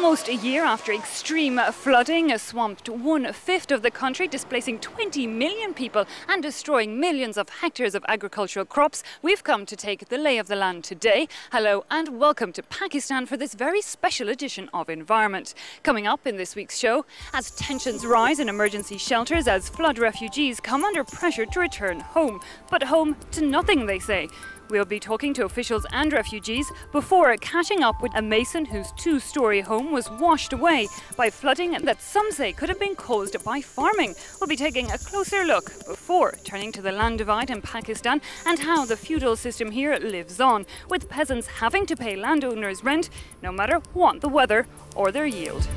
Almost a year after extreme flooding swamped 1/5 of the country, displacing 20 million people and destroying millions of hectares of agricultural crops, we've come to take the lay of the land today. Hello and welcome to Pakistan for this very special edition of Environment. Coming up in this week's show, as tensions rise in emergency shelters as flood refugees come under pressure to return home. But home to nothing, they say. We'll be talking to officials and refugees before catching up with a mason whose two-storey home was washed away by flooding that some say could have been caused by farming. We'll be taking a closer look before turning to the land divide in Pakistan and how the feudal system here lives on, with peasants having to pay landowners rent no matter what the weather or their yield.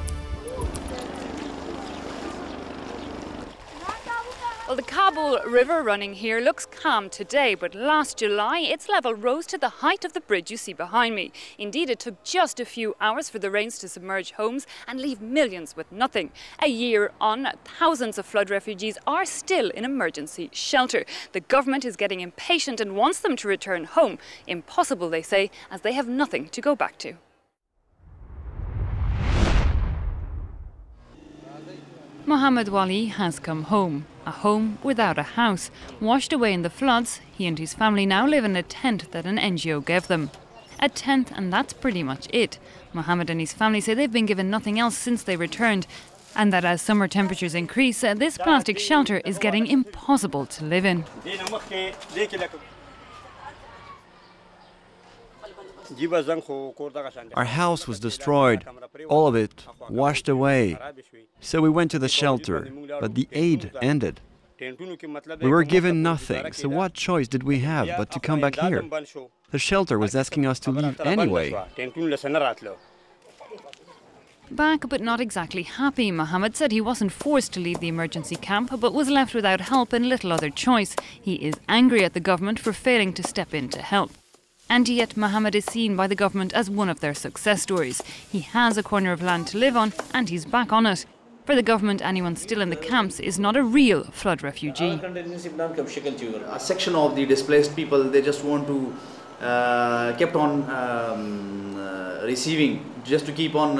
Well, the Kabul River running here looks calm today, but last July its level rose to the height of the bridge you see behind me. Indeed, it took just a few hours for the rains to submerge homes and leave millions with nothing. A year on, thousands of flood refugees are still in emergency shelter. The government is getting impatient and wants them to return home. Impossible, they say, as they have nothing to go back to. Mohammed Wali has come home. A home without a house. Washed away in the floods, he and his family now live in a tent that an NGO gave them. A tent, and that's pretty much it. Mohammed and his family say they've been given nothing else since they returned, and that as summer temperatures increase, this plastic shelter is getting impossible to live in. Our house was destroyed, all of it washed away. So we went to the shelter, but the aid ended. We were given nothing, so what choice did we have but to come back here? The shelter was asking us to leave anyway. Back but not exactly happy, Mohammed said he wasn't forced to leave the emergency camp but was left without help and little other choice. He is angry at the government for failing to step in to help. And yet Mohammed is seen by the government as one of their success stories. He has a corner of land to live on and he's back on it. For the government, anyone still in the camps is not a real flood refugee. A section of the displaced people, they just want to kept on receiving, just to keep on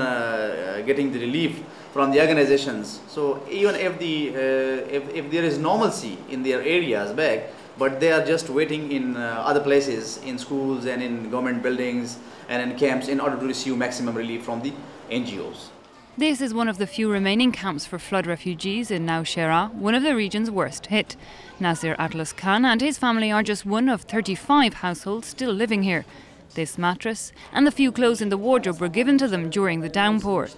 getting the relief from the organizations. So even if there is normalcy in their areas back, but they are just waiting in other places, in schools and in government buildings and in camps in order to receive maximum relief from the NGOs. This is one of the few remaining camps for flood refugees in Nowshera, one of the region's worst hit. Nasir Atlas Khan and his family are just one of 35 households still living here. This mattress and the few clothes in the wardrobe were given to them during the downpour.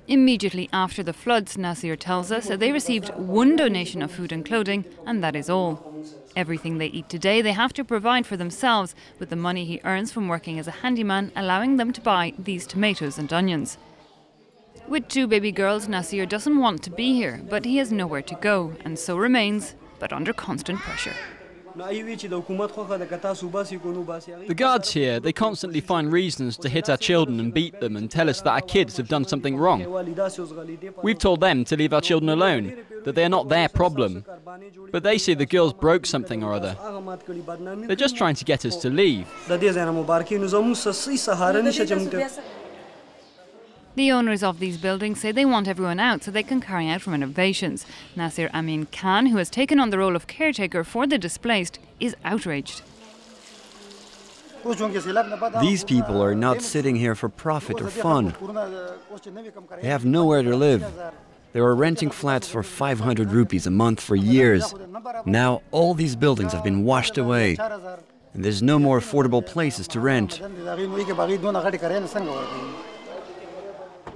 Immediately after the floods, Nasir tells us, they received one donation of food and clothing, and that is all. Everything they eat today they have to provide for themselves, with the money he earns from working as a handyman allowing them to buy these tomatoes and onions. With two baby girls, Nasir doesn't want to be here, but he has nowhere to go, and so remains, but under constant pressure. The guards here, they constantly find reasons to hit our children and beat them and tell us that our kids have done something wrong. We've told them to leave our children alone, that they are not their problem. But they say the girls broke something or other. They're just trying to get us to leave. The owners of these buildings say they want everyone out so they can carry out renovations. Nasir Amin Khan, who has taken on the role of caretaker for the displaced, is outraged. These people are not sitting here for profit or fun. They have nowhere to live. They were renting flats for 500 rupees a month for years. Now all these buildings have been washed away, and there's no more affordable places to rent.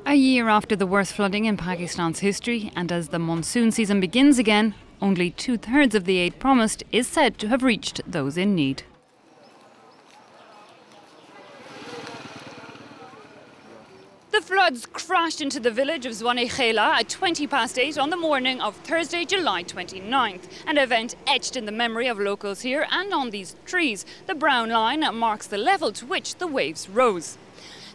A year after the worst flooding in Pakistan's history, and as the monsoon season begins again, only 2/3 of the aid promised is said to have reached those in need. The floods crashed into the village of Zwane Khela at 8:20 on the morning of Thursday, July 29th, an event etched in the memory of locals here and on these trees. The brown line marks the level to which the waves rose.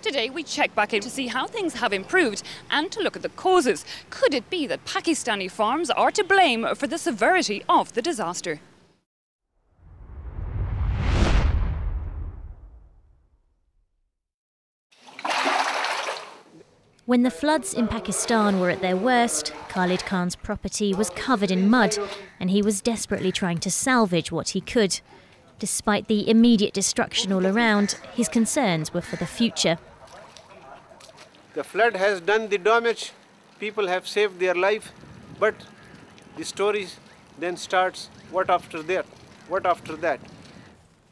Today we check back in to see how things have improved and to look at the causes. Could it be that Pakistani farms are to blame for the severity of the disaster? When the floods in Pakistan were at their worst, Khalid Khan's property was covered in mud and he was desperately trying to salvage what he could. Despite the immediate destruction all around, his concerns were for the future. The flood has done the damage, people have saved their life, but the story then starts, what after that? What after that?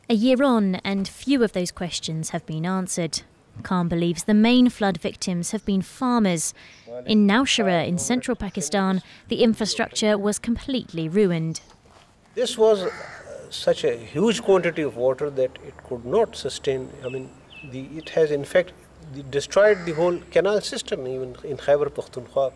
A year on, and few of those questions have been answered. Khan believes the main flood victims have been farmers. In Nowshera in central Pakistan, the infrastructure was completely ruined. This was such a huge quantity of water that it could not sustain. I mean, it has in fact destroyed the whole canal system, even in Khyber Pakhtunkhwa.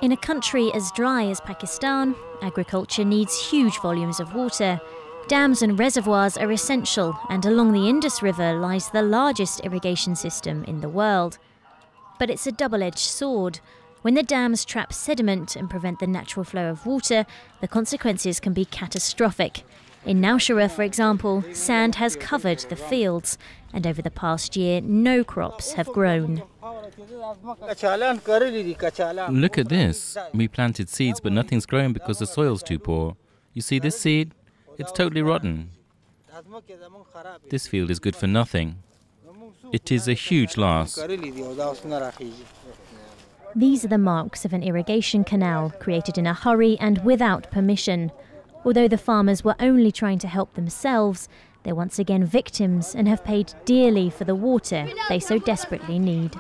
In a country as dry as Pakistan, agriculture needs huge volumes of water. Dams and reservoirs are essential, and along the Indus River lies the largest irrigation system in the world. But it's a double-edged sword. When the dams trap sediment and prevent the natural flow of water, the consequences can be catastrophic. In Nowshera, for example, sand has covered the fields, and over the past year, no crops have grown. Look at this. We planted seeds, but nothing's growing because the soil's too poor. You see this seed? It's totally rotten. This field is good for nothing. It is a huge loss. These are the marks of an irrigation canal created in a hurry and without permission. Although the farmers were only trying to help themselves, they're once again victims and have paid dearly for the water they so desperately need.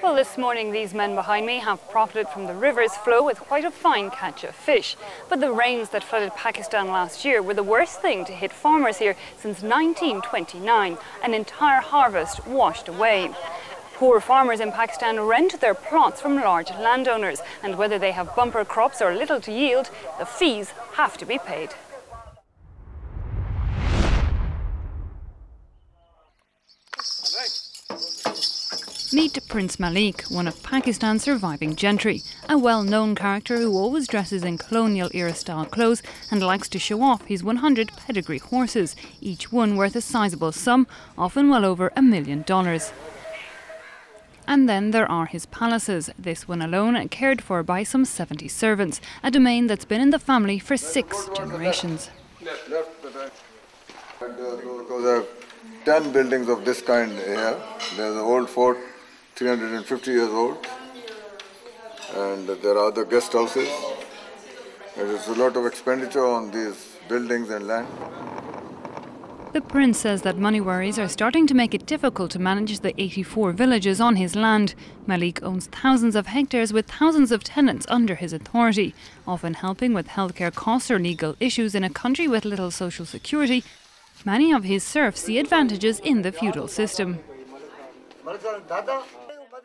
Well, this morning these men behind me have profited from the river's flow with quite a fine catch of fish. But the rains that flooded Pakistan last year were the worst thing to hit farmers here since 1929. An entire harvest washed away. Poor farmers in Pakistan rent their plots from large landowners, and whether they have bumper crops or little to yield, the fees have to be paid. Meet Prince Malik, one of Pakistan's surviving gentry, a well-known character who always dresses in colonial-era style clothes and likes to show off his 100 pedigree horses, each one worth a sizable sum, often well over $1 million. And then there are his palaces, this one alone cared for by some 70 servants, a domain that's been in the family for 6 generations. There are 10 buildings of this kind here. There's an old fort, 350 years old, and there are other guest houses. There is a lot of expenditure on these buildings and land. The prince says that money worries are starting to make it difficult to manage the 84 villages on his land. Malik owns thousands of hectares with thousands of tenants under his authority, often helping with healthcare costs or legal issues in a country with little social security. Many of his serfs see advantages in the feudal system.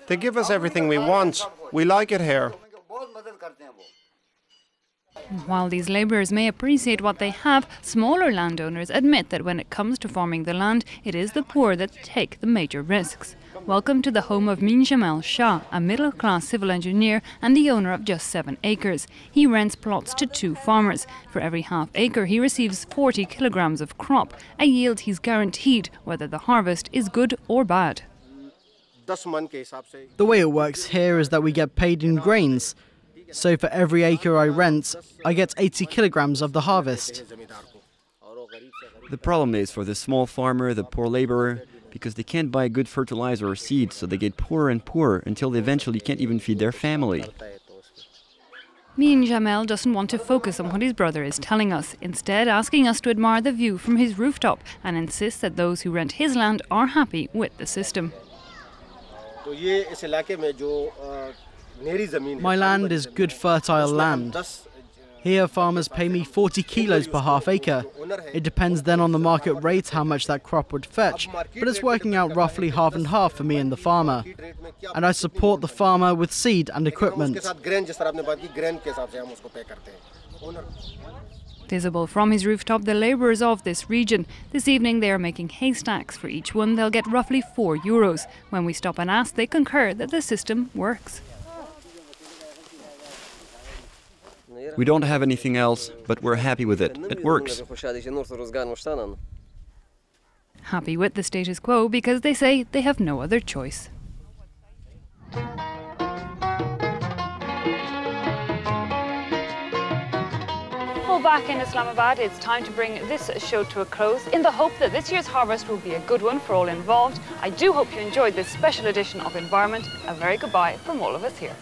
They give us everything we want. We like it here. While these labourers may appreciate what they have, smaller landowners admit that when it comes to farming the land, it is the poor that take the major risks. Welcome to the home of Min Jamel Shah, a middle-class civil engineer and the owner of just 7 acres. He rents plots to 2 farmers. For every half acre, he receives 40 kilograms of crop, a yield he's guaranteed, whether the harvest is good or bad. The way it works here is that we get paid in grains. So for every acre I rent, I get 80 kilograms of the harvest. The problem is for the small farmer, the poor laborer, because they can't buy good fertilizer or seed, so they get poorer and poorer until they eventually can't even feed their family. Min Jamel doesn't want to focus on what his brother is telling us, instead asking us to admire the view from his rooftop and insists that those who rent his land are happy with the system. My land is good fertile land. Here farmers pay me 40 kilos per half acre. It depends then on the market rate how much that crop would fetch, but it's working out roughly half and half for me and the farmer. And I support the farmer with seed and equipment. Visible from his rooftop, the labourers of this region. This evening they are making haystacks. For each one they'll get roughly €4. When we stop and ask, they concur that the system works. We don't have anything else, but we're happy with it. It works. happy with the status quo because they say they have no other choice. Well, back in Islamabad, it's time to bring this show to a close in the hope that this year's harvest will be a good one for all involved. I do hope you enjoyed this special edition of Environment. A very goodbye from all of us here.